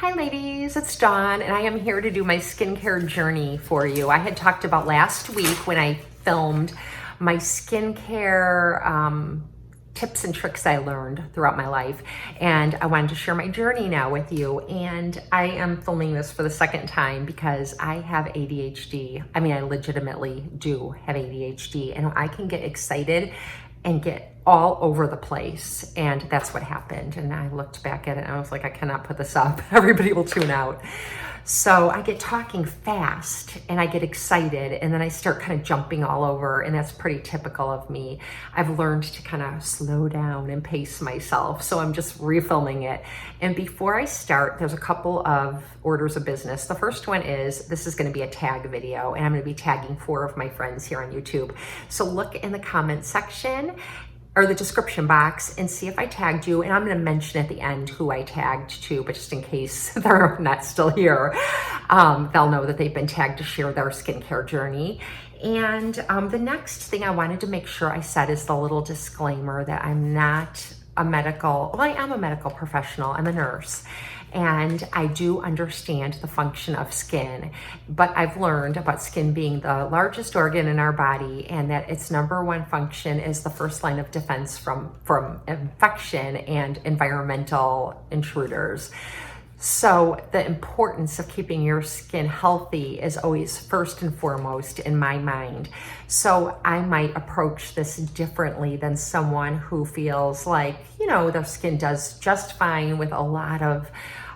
Hi ladies, it's Dawn and I am here to do my skincare journey for you. I had talked about last week when I filmed my skincare tips and tricks I learned throughout my life, and I wanted to share my journey now with you. And I am filming this for the second time because I have ADHD. I mean, I legitimately do have ADHD, and I can get excited and get all over the place. And that's what happened. And I looked back at it and I was like, I cannot put this up. Everybody will tune out. So I get talking fast and I get excited and then I start kind of jumping all over, and that's pretty typical of me. I've learned to kind of slow down and pace myself. So I'm just refilming it. And before I start, there's a couple of orders of business. The first one is, this is going to be a tag video and I'm going to be tagging 4 of my friends here on YouTube. So look in the comment section or the description box and see if I tagged you. And I'm gonna mention at the end who I tagged too, but just in case they're not still here, they'll know that they've been tagged to share their skincare journey. And the next thing I wanted to make sure I said is the little disclaimer that I'm not a medical, well, I am a medical professional, I'm a nurse. And I do understand the function of skin, but I've learned about skin being the largest organ in our body and that its #1 function is the first line of defense from infection and environmental intruders. So the importance of keeping your skin healthy is always first and foremost in my mind. So I might approach this differently than someone who feels like, you know, their skin does just fine with a lot of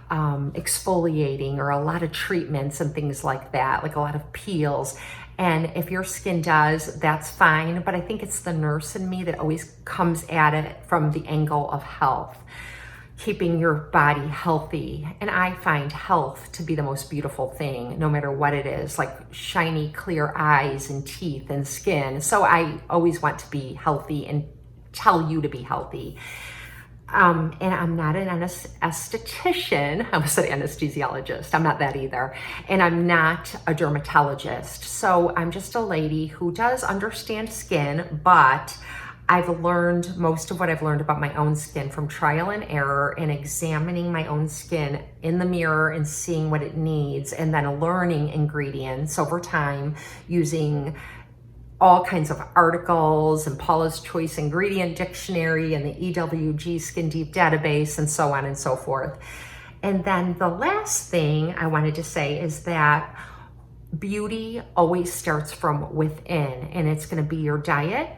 exfoliating or a lot of treatments and things like that, like a lot of peels. And if your skin does, that's fine. But I think it's the nurse in me that always comes at it from the angle of health, keeping your body healthy. And I find health to be the most beautiful thing, no matter what it is, like shiny, clear eyes and teeth and skin. So I always want to be healthy and tell you to be healthy. And I'm not an esthetician. I was an anesthesiologist. I'm not that either. And I'm not a dermatologist. So I'm just a lady who does understand skin, but I've learned most of what I've learned about my own skin from trial and error and examining my own skin in the mirror and seeing what it needs, and then learning ingredients over time using all kinds of articles and Paula's Choice Ingredient Dictionary and the EWG Skin Deep database and so on and so forth. And then the last thing I wanted to say is that beauty always starts from within, and it's going to be your diet,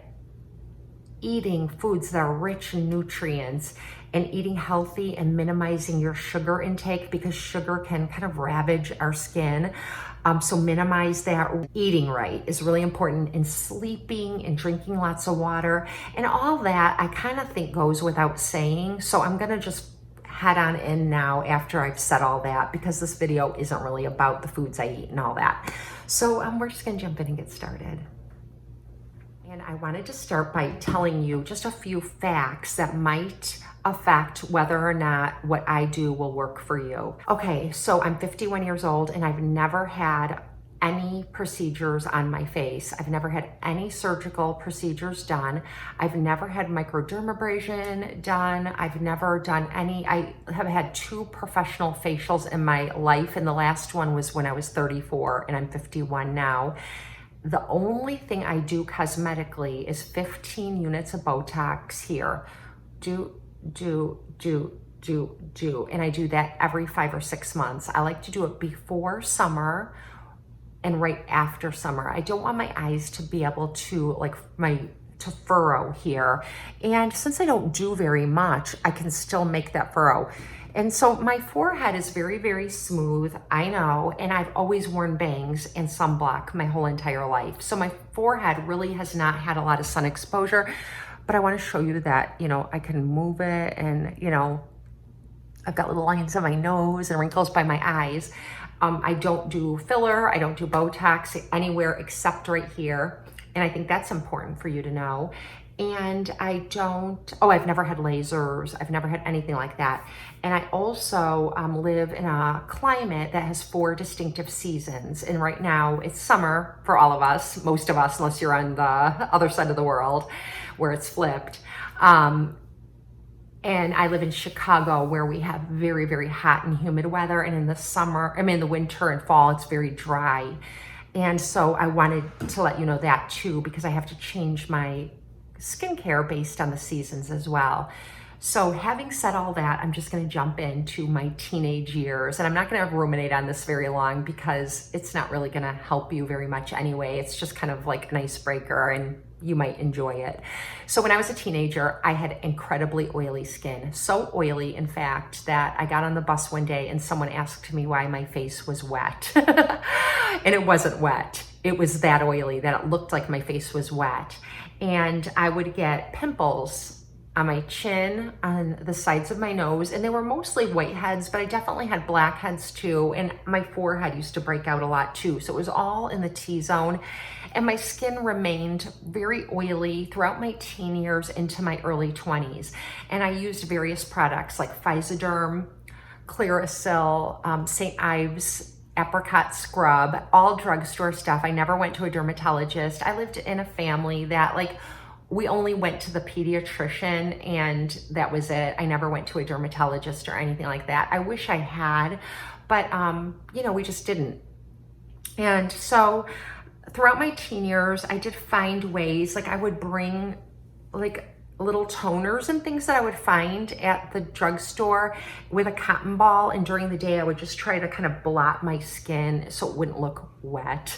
eating foods that are rich in nutrients, and eating healthy and minimizing your sugar intake, because sugar can kind of ravage our skin. So minimize that. Eating right is really important, and sleeping and drinking lots of water and all that I kind of think goes without saying. So I'm gonna just head on in now after I've said all that, because this video isn't really about the foods I eat and all that. So we're just gonna jump in and get started. And I wanted to start by telling you just a few facts that might affect whether or not what I do will work for you. Okay, so I'm 51 years old and I've never had any procedures on my face. I've never had any surgical procedures done. I've never had microdermabrasion done. I've never done any. I have had 2 professional facials in my life, and the last one was when I was 34 and I'm 51 now. The only thing I do cosmetically is 15 units of Botox here. Do. And I do that every 5 or 6 months. I like to do it before summer and right after summer. I don't want my eyes to be able to to furrow here. And since I don't do very much, I can still make that furrow. And so my forehead is very, very smooth, I know, and I've always worn bangs and sunblock my whole entire life. So my forehead really has not had a lot of sun exposure, but I want to show you that, you know, I can move it, and, you know, I've got little lines on my nose and wrinkles by my eyes. I don't do filler, I don't do Botox anywhere except right here. And I think that's important for you to know. And I don't, I've never had lasers. I've never had anything like that. And I also live in a climate that has 4 distinctive seasons. And right now it's summer for all of us, most of us, unless you're on the other side of the world where it's flipped. And I live in Chicago where we have very, very hot and humid weather. And in the summer, in the winter and fall, it's very dry. And so I wanted to let you know that too, because I have to change my skincare based on the seasons as well. So having said all that, I'm just going to jump into my teenage years, and I'm not going to ruminate on this very long because it's not really going to help you very much anyway. It's just kind of like an icebreaker and you might enjoy it. So when I was a teenager, I had incredibly oily skin. So oily, in fact, that I got on the bus one day and someone asked me why my face was wet. And it wasn't wet. It was that oily that it looked like my face was wet. And I would get pimples on my chin, on the sides of my nose, and they were mostly whiteheads, but I definitely had blackheads too, and my forehead used to break out a lot too, so it was all in the T-zone, and my skin remained very oily throughout my teen years into my early 20s, and I used various products like Physoderm, Clearasil, St. Ives, apricot scrub, all drugstore stuff. I never went to a dermatologist. I lived in a family that we only went to the pediatrician and that was it. I never went to a dermatologist or anything like that. I wish I had, but we just didn't. And so throughout my teen years, I did find ways, I would bring little toners and things that I would find at the drugstore with a cotton ball, and during the day I would just try to kind of blot my skin so it wouldn't look wet.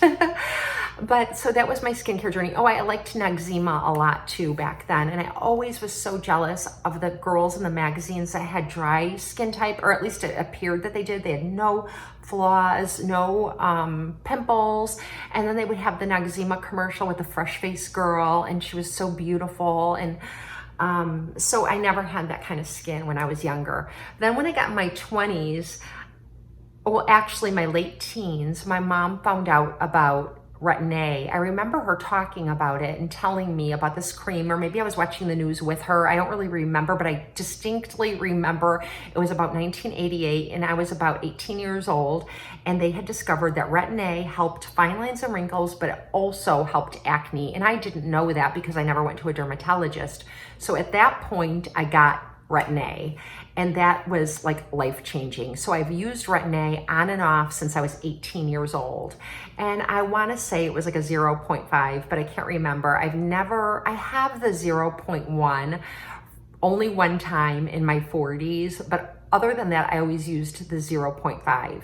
But so that was my skincare journey. Oh, I liked Noxzema a lot too back then, and I always was so jealous of the girls in the magazines that had dry skin type, or at least it appeared that they did. They had no flaws, no pimples, and then they would have the Noxzema commercial with the fresh face girl, and she was so beautiful. And so I never had that kind of skin when I was younger. Then when I got in my 20s, well, actually my late teens, my mom found out about Retin A. I remember her talking about it and telling me about this cream, or maybe I was watching the news with her. I don't really remember, but I distinctly remember it was about 1988 and I was about 18 years old, and they had discovered that Retin A helped fine lines and wrinkles, but it also helped acne. And I didn't know that because I never went to a dermatologist. So at that point I got Retin A, and that was life-changing. So I've used Retin A on and off since I was 18 years old. And I wanna say it was a 0.5, but I can't remember. I have the 0.1 only one time in my 40s, but other than that, I always used the 0.5,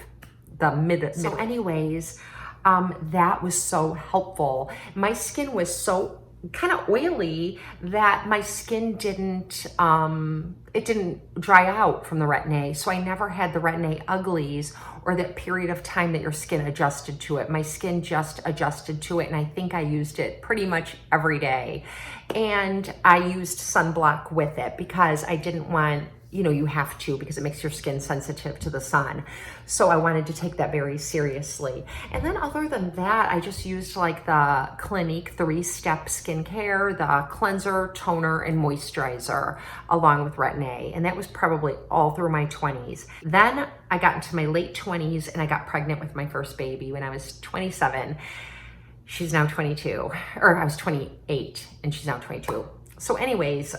the mid. So anyways, that was so helpful. My skin was so kind of oily that my skin didn't dry out from the Retin A. So I never had the Retin A uglies, or that period of time that your skin adjusted to it. My skin just adjusted to it, and I think I used it pretty much every day. And I used sunblock with it because I didn't want, you have to, because it makes your skin sensitive to the sun. So I wanted to take that very seriously. And then other than that, I just used the Clinique 3-step skincare, the cleanser, toner, and moisturizer, along with Retin A. And that was probably all through my 20s. Then I got into my late 20s and I got pregnant with my first baby when I was 27. She's now 22, or I was 28 and she's now 22. So anyways,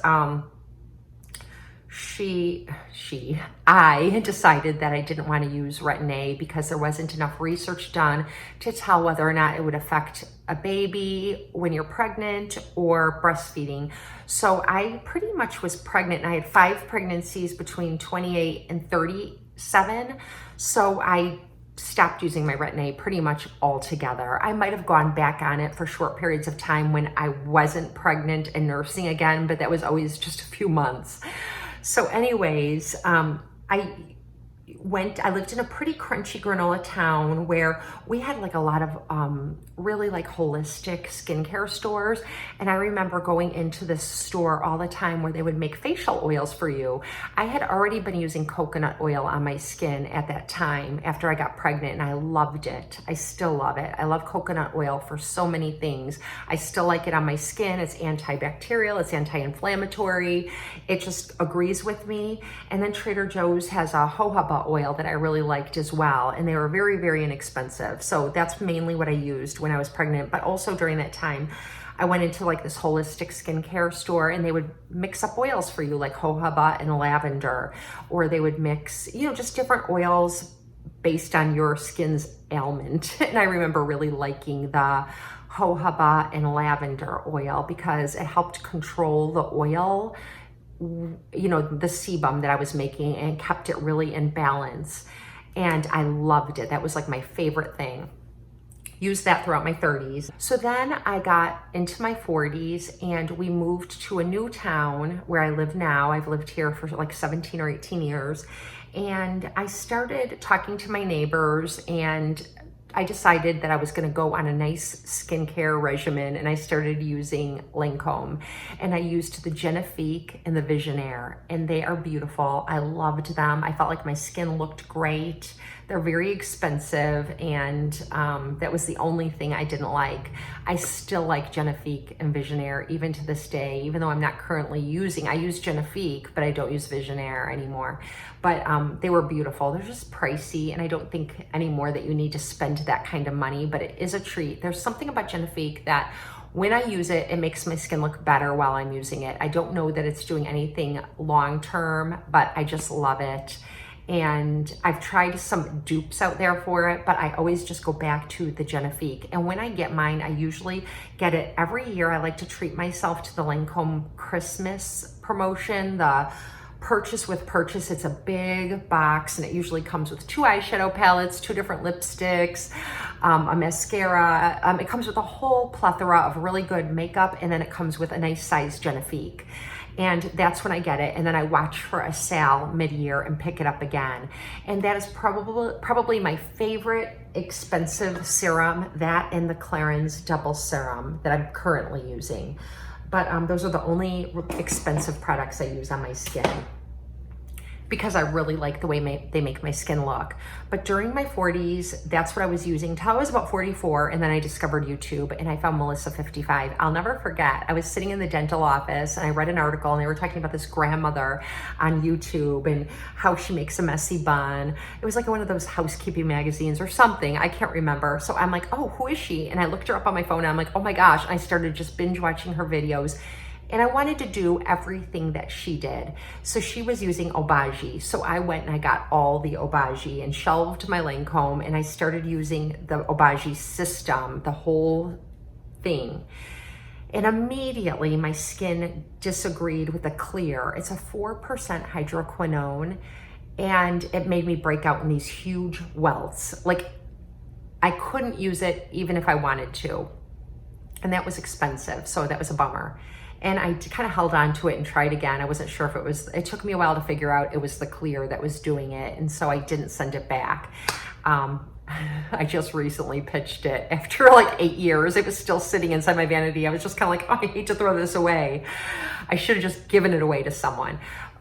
I decided that I didn't want to use Retin A because there wasn't enough research done to tell whether or not it would affect a baby when you're pregnant or breastfeeding. So I pretty much was pregnant, and I had 5 pregnancies between 28 and 37. So I stopped using my Retin A pretty much altogether. I might have gone back on it for short periods of time when I wasn't pregnant and nursing again, but that was always just a few months. So anyways, I lived in a pretty crunchy granola town where we had a lot of really holistic skincare stores. And I remember going into this store all the time where they would make facial oils for you. I had already been using coconut oil on my skin at that time after I got pregnant, and I loved it. I still love it. I love coconut oil for so many things. I still like it on my skin. It's antibacterial, it's anti-inflammatory. It just agrees with me. And then Trader Joe's has a jojoba oil that I really liked as well, and they were very, very inexpensive. So that's mainly what I used when I was pregnant, but also during that time I went into like this holistic skincare store and they would mix up oils for you, like jojoba and lavender, or they would mix, you know, just different oils based on your skin's ailment. And I remember really liking the jojoba and lavender oil because it helped control the oil, you know, the sebum that I was making, and kept it really in balance. And I loved it. That was like my favorite thing. Used that throughout my 30s. So then I got into my 40s and we moved to a new town where I live now. I've lived here for like 17 or 18 years. And I started talking to my neighbors, and I decided that I was gonna go on a nice skincare regimen, and I started using Lancome. And I used the Genifique and the Visionaire, and they are beautiful. I loved them. I felt like my skin looked great. They're very expensive, and that was the only thing I didn't like. I still like Genifique and Visionaire even to this day, even though I'm not currently using, I use Genifique, but I don't use Visionaire anymore. But they were beautiful. They're just pricey, and I don't think anymore that you need to spend that kind of money, but it is a treat. There's something about Genifique that when I use it, it makes my skin look better while I'm using it. I don't know that it's doing anything long-term, but I just love it. And I've tried some dupes out there for it, but I always just go back to the Genifique. And when I get mine, I usually get it every year. I like to treat myself to the Lancome Christmas promotion, the purchase with purchase. It's a big box, and it usually comes with 2 eyeshadow palettes, 2 different lipsticks, a mascara. It comes with a whole plethora of really good makeup, and then it comes with a nice size Genifique. And that's when I get it. And then I watch for a sale mid-year and pick it up again. And that is probably my favorite expensive serum, that and the Clarins Double Serum that I'm currently using. But those are the only expensive products I use on my skin, because I really like the way they make my skin look. But during my 40s, that's what I was using till I was about 44, and then I discovered YouTube and I found Melissa 55. I'll never forget, I was sitting in the dental office and I read an article, and they were talking about this grandmother on YouTube and how she makes a messy bun. It was like one of those housekeeping magazines or something, I can't remember. So I'm like, oh, who is she? And I looked her up on my phone and I'm like, oh my gosh. And I started just binge watching her videos. And I wanted to do everything that she did. So she was using Obagi. So I went and I got all the Obagi and shelved my Lancome, and I started using the Obagi system, the whole thing. And immediately my skin disagreed with the clear. It's a 4% hydroquinone, and it made me break out in these huge welts. Like, I couldn't use it even if I wanted to. And that was expensive, so that was a bummer. And I kind of held on to it and tried again. I wasn't sure if it took me a while to figure out it was the clear that was doing it. And so I didn't send it back. I just recently pitched it after like 8 years. It was still sitting inside my vanity. I was just kind of like, oh, I hate to throw this away. I should have just given it away to someone.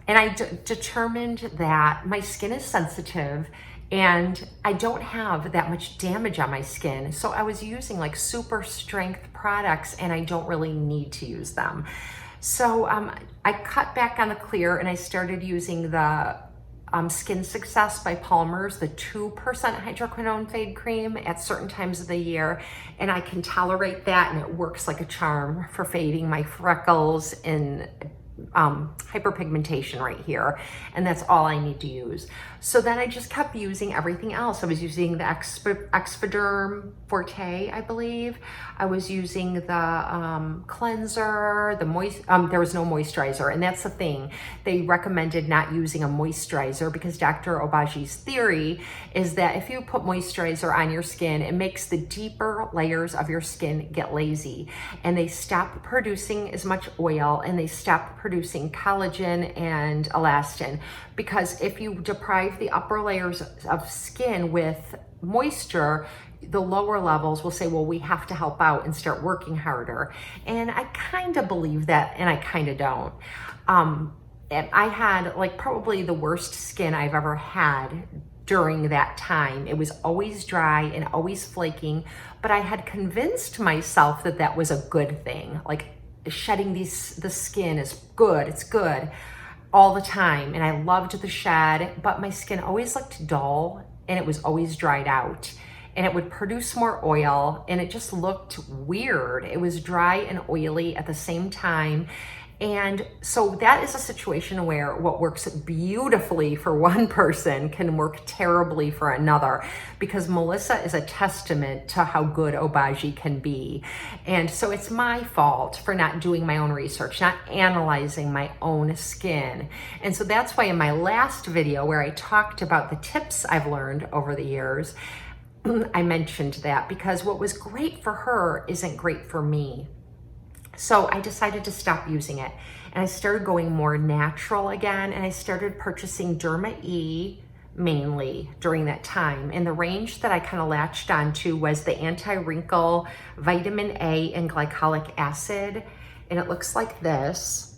And I determined that my skin is sensitive and I don't have that much damage on my skin. So I was using like super strength products, and I don't really need to use them. So I cut back on the clear, and I started using the Skin Success by Palmer's, the 2% hydroquinone fade cream at certain times of the year. And I can tolerate that, and it works like a charm for fading my freckles and hyperpigmentation right here, and that's all I need to use. So then I just kept using everything else. I was using the Exfoderm Forte, I believe. I was using the cleanser, there was no moisturizer, and that's the thing. They recommended not using a moisturizer because Dr. Obagi's theory is that if you put moisturizer on your skin, it makes the deeper layers of your skin get lazy, and they stop producing as much oil, and they stop producing collagen and elastin. Because if you deprive the upper layers of skin with moisture, the lower levels will say, well, we have to help out and start working harder. And I kind of believe that, and I kind of don't. And I had like probably the worst skin I've ever had during that time. It was always dry and always flaking, but I had convinced myself that that was a good thing. Like, shedding the skin is good, it's good all the time. And I loved the shed, but my skin always looked dull and it was always dried out. and it would produce more oil, and it just looked weird. It was dry and oily at the same time. And so that is a situation where what works beautifully for one person can work terribly for another, because Melissa is a testament to how good Obagi can be. And so it's my fault for not doing my own research, not analyzing my own skin. And so that's why in my last video where I talked about the tips I've learned over the years, I mentioned that, because what was great for her isn't great for me. So I decided to stop using it, and I started going more natural again, and I started purchasing Vit A mainly during that time. And the range that I kind of latched onto was the anti-wrinkle vitamin A and glycolic acid, and it looks like this.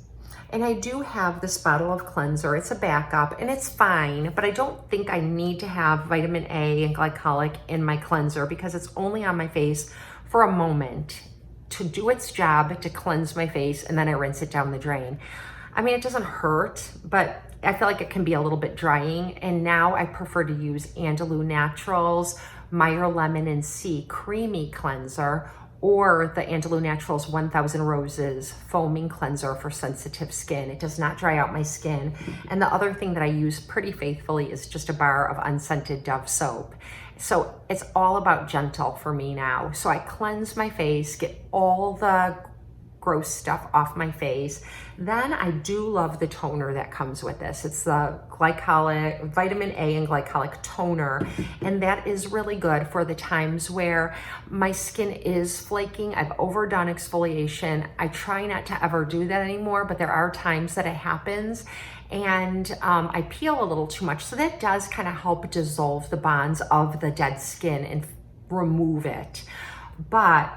And I do have this bottle of cleanser. It's a backup and it's fine, but I don't think I need to have vitamin A and glycolic in my cleanser, because it's only on my face for a moment to do its job to cleanse my face, and then I rinse it down the drain. I mean, it doesn't hurt, but I feel like it can be a little bit drying. And now I prefer to use Andalou Naturals Meyer Lemon and C Creamy Cleanser, or the Andalou Naturals 1000 Roses Foaming Cleanser for sensitive skin. It does not dry out my skin. And the other thing that I use pretty faithfully is just a bar of unscented Dove soap. So it's all about gentle for me now. So I cleanse my face, get all the gross stuff off my face. Then I do love the toner that comes with this. It's the glycolic, vitamin A and glycolic toner. And that is really good for the times where my skin is flaking. I've overdone exfoliation. I try not to ever do that anymore, but there are times that it happens. And I peel a little too much. So that does kind of help dissolve the bonds of the dead skin and remove it. But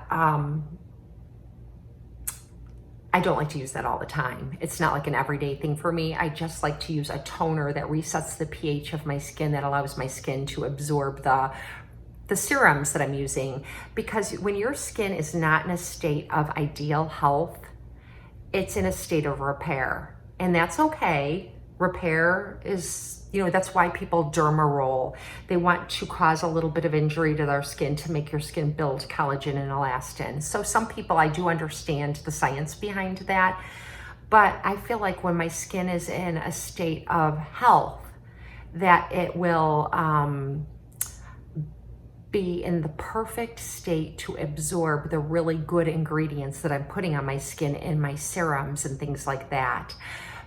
I don't like to use that all the time. It's not like an everyday thing for me. I just like to use a toner that resets the pH of my skin, that allows my skin to absorb the serums that I'm using. Because when your skin is not in a state of ideal health, it's in a state of repair. And that's okay. Repair is, that's why people derma roll. They want to cause a little bit of injury to their skin to make your skin build collagen and elastin. So some people, I do understand the science behind that, but I feel like when my skin is in a state of health, that it will be in the perfect state to absorb the really good ingredients that I'm putting on my skin in my serums and things like that.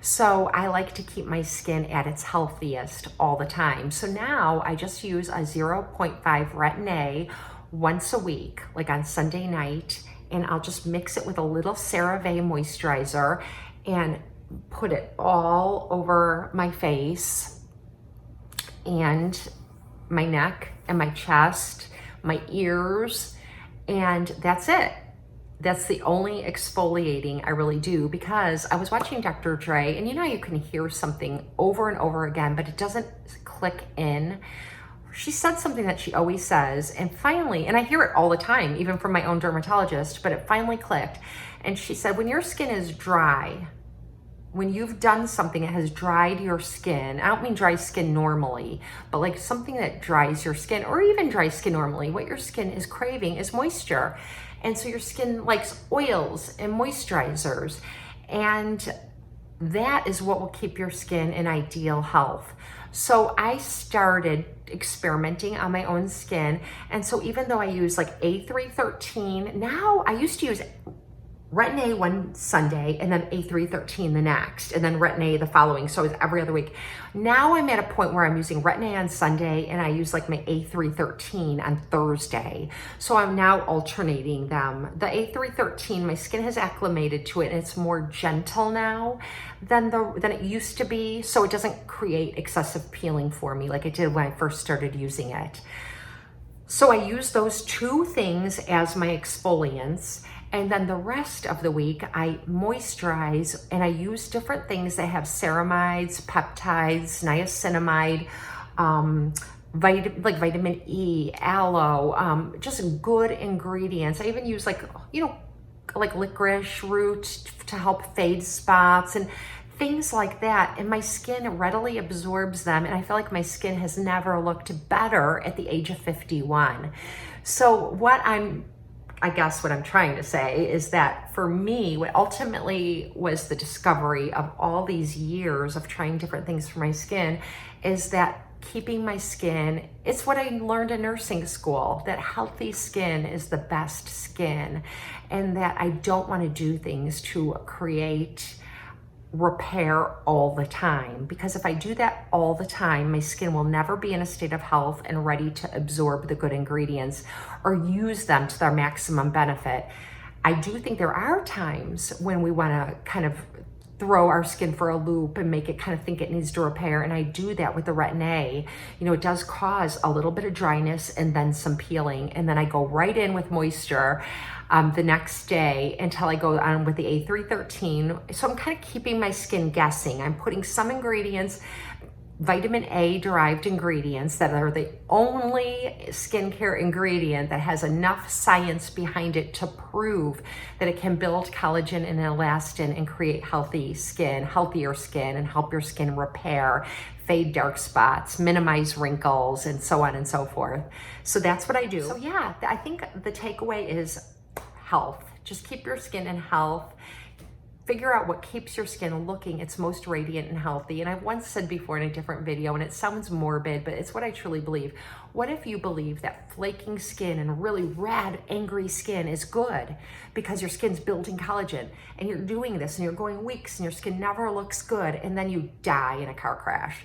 So I like to keep my skin at its healthiest all the time. So now I just use a 0.5 Retin A once a week, like on Sunday night, and I'll just mix it with a little CeraVe moisturizer and put it all over my face and my neck and my chest, my ears, and that's it. That's the only exfoliating I really do, because I was watching Dr. Jdee, and you can hear something over and over again, but it doesn't click in. She said something that she always says, and finally, and I hear it all the time, even from my own dermatologist, but it finally clicked. And she said, when your skin is dry, when you've done something that has dried your skin, I don't mean dry skin normally, but like something that dries your skin, or even dry skin normally, what your skin is craving is moisture. And so your skin likes oils and moisturizers, and that is what will keep your skin in ideal health. So I started experimenting on my own skin. And so even though I use like A313, now I used to use Retin A one Sunday and then A313 the next, and then Retin A the following. So it was every other week. Now I'm at a point where I'm using Retin A on Sunday and I use like my A313 on Thursday. So I'm now alternating them. The A313, my skin has acclimated to it and it's more gentle now than it used to be. So it doesn't create excessive peeling for me like it did when I first started using it. So I use those two things as my exfoliants. And then the rest of the week, I moisturize and I use different things that have ceramides, peptides, niacinamide, like vitamin E, aloe, just good ingredients. I even use like licorice root to help fade spots and things like that. And my skin readily absorbs them. And I feel like my skin has never looked better at the age of 51. So I guess what I'm trying to say is that for me, what ultimately was the discovery of all these years of trying different things for my skin is that keeping my skin, it's what I learned in nursing school, that healthy skin is the best skin, and that I don't want to do things to create repair all the time, because if I do that all the time, my skin will never be in a state of health and ready to absorb the good ingredients or use them to their maximum benefit. I do think there are times when we want to kind of throw our skin for a loop and make it kind of think it needs to repair, and I do that with the Retin-A. You know, it does cause a little bit of dryness and then some peeling, and then I go right in with moisture the next day until I go on with the A313. So I'm kind of keeping my skin guessing. I'm putting some ingredients, vitamin A derived ingredients, that are the only skincare ingredient that has enough science behind it to prove that it can build collagen and elastin and create healthier skin, and help your skin repair, fade dark spots, minimize wrinkles, and so on and so forth. So that's what I do. So yeah, I think the takeaway is health. Just keep your skin in health. Figure out what keeps your skin looking its most radiant and healthy. And I've once said before in a different video, and it sounds morbid, but it's what I truly believe. What if you believe that flaking skin and really red, angry skin is good because your skin's building collagen, and you're doing this and you're going weeks and your skin never looks good, and then you die in a car crash?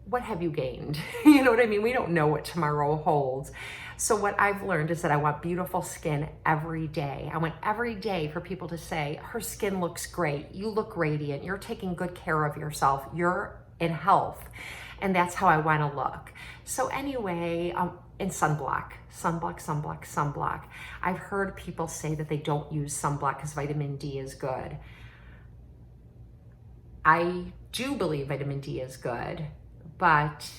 What have you gained? You know what I mean? We don't know what tomorrow holds. So what I've learned is that I want beautiful skin every day. I want every day for people to say, her skin looks great, you look radiant, you're taking good care of yourself, you're in health. And that's how I want to look. So anyway, and sunblock. I've heard people say that they don't use sunblock because vitamin D is good. I do believe vitamin D is good, but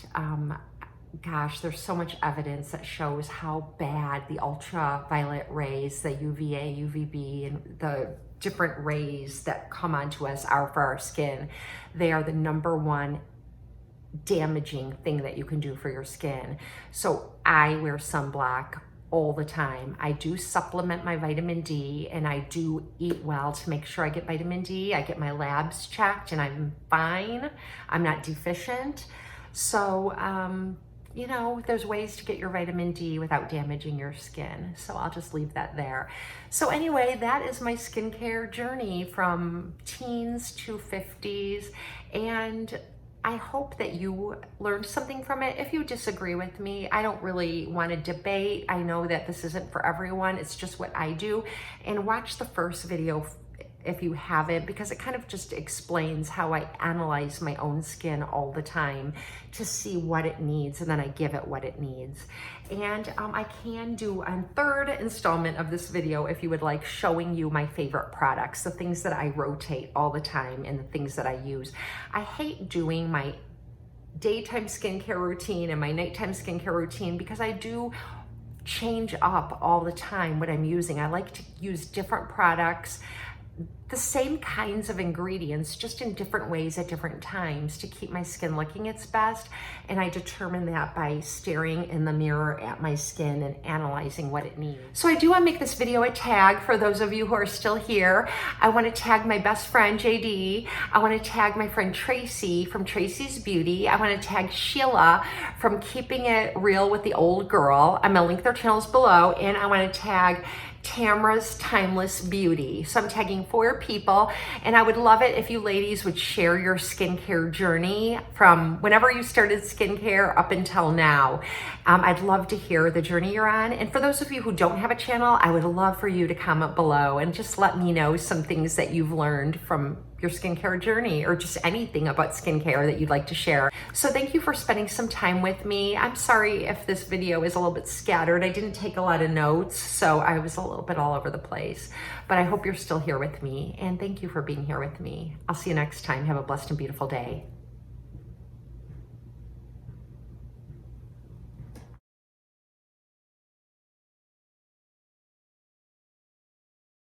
gosh, there's so much evidence that shows how bad the ultraviolet rays, the UVA, UVB, and the different rays that come onto us are for our skin. They are the #1 damaging thing that you can do for your skin. So I wear sunblock all the time. I do supplement my vitamin D, and I do eat well to make sure I get vitamin D. I get my labs checked and I'm fine. I'm not deficient. So, you know, there's ways to get your vitamin D without damaging your skin. So I'll just leave that there. So anyway, that is my skincare journey from teens to 50s. And I hope that you learned something from it. If you disagree with me, I don't really want to debate. I know that this isn't for everyone. It's just what I do. And watch the first video if you haven't, because it kind of just explains how I analyze my own skin all the time to see what it needs, and then I give it what it needs. And I can do a third installment of this video if you would like, showing you my favorite products, the things that I rotate all the time and the things that I use. I hate doing my daytime skincare routine and my nighttime skincare routine because I do change up all the time what I'm using. I like to use different products, the same kinds of ingredients, just in different ways at different times to keep my skin looking its best. And I determine that by staring in the mirror at my skin and analyzing what it needs. So I do want to make this video a tag for those of you who are still here. I want to tag my best friend, Jdee. I want to tag my friend Tracie from Tracie's Beauty. I want to tag Sheila from Keeping It Real with the Old Girl. I'm going to link their channels below. And I want to tag Tamara's Timeless Beauty. So I'm tagging 4 people, and I would love it if you ladies would share your skincare journey from whenever you started skincare up until now. I'd love to hear the journey you're on. And for those of you who don't have a channel, I would love for you to comment below and just let me know some things that you've learned from your skincare journey, or just anything about skincare that you'd like to share. So thank you for spending some time with me. I'm sorry if this video is a little bit scattered. I didn't take a lot of notes, so I was a little bit all over the place, but I hope you're still here with me, and thank you for being here with me. I'll see you next time. Have a blessed and beautiful day.